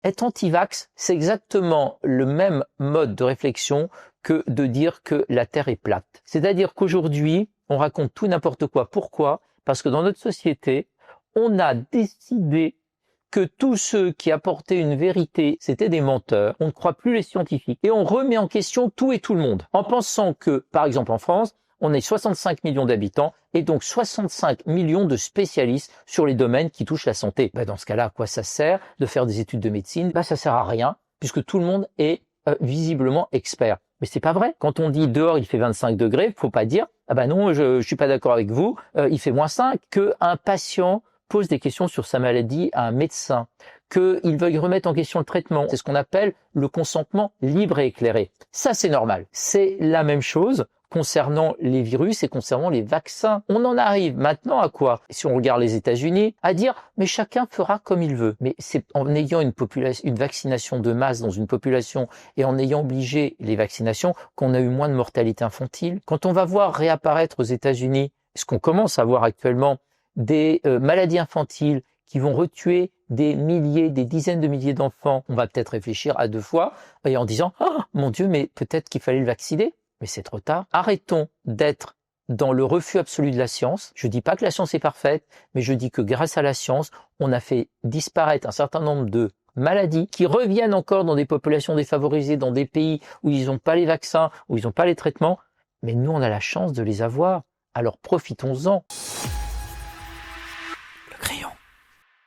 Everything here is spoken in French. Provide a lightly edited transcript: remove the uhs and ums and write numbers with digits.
Être anti-vax, c'est exactement le même mode de réflexion que de dire que la Terre est plate. C'est-à-dire qu'aujourd'hui, on raconte tout n'importe quoi. Pourquoi? Parce que dans notre société, on a décidé que tous ceux qui apportaient une vérité, c'était des menteurs. On ne croit plus les scientifiques. Et on remet en question tout et tout le monde. En pensant que, par exemple en France, on est 65 millions d'habitants et donc 65 millions de spécialistes sur les domaines qui touchent la santé. Dans ce cas-là, à quoi ça sert de faire des études de médecine? Ça sert à rien puisque tout le monde est visiblement expert. Mais c'est pas vrai. Quand on dit dehors il fait 25 degrés, faut pas dire non, je suis pas d'accord avec vous, il fait -5. Que un patient pose des questions sur sa maladie à un médecin, qu'il veuille remettre en question le traitement. C'est ce qu'on appelle le consentement libre et éclairé. Ça, c'est normal. C'est la même chose concernant les virus et concernant les vaccins. On en arrive maintenant à quoi? Si on regarde les États-Unis, à dire mais chacun fera comme il veut. Mais c'est en ayant une vaccination de masse dans une population et en ayant obligé les vaccinations qu'on a eu moins de mortalité infantile. Quand on va voir réapparaître aux États-Unis, ce qu'on commence à voir actuellement, des maladies infantiles qui vont retuer des milliers, des dizaines de milliers d'enfants, on va peut-être réfléchir à 2 fois et en disant « Ah, mon Dieu, mais peut-être qu'il fallait le vacciner ». Mais c'est trop tard. Arrêtons d'être dans le refus absolu de la science. Je dis pas que la science est parfaite, mais je dis que grâce à la science, on a fait disparaître un certain nombre de maladies qui reviennent encore dans des populations défavorisées, dans des pays où ils n'ont pas les vaccins, où ils n'ont pas les traitements. Mais nous, on a la chance de les avoir. Alors profitons-en.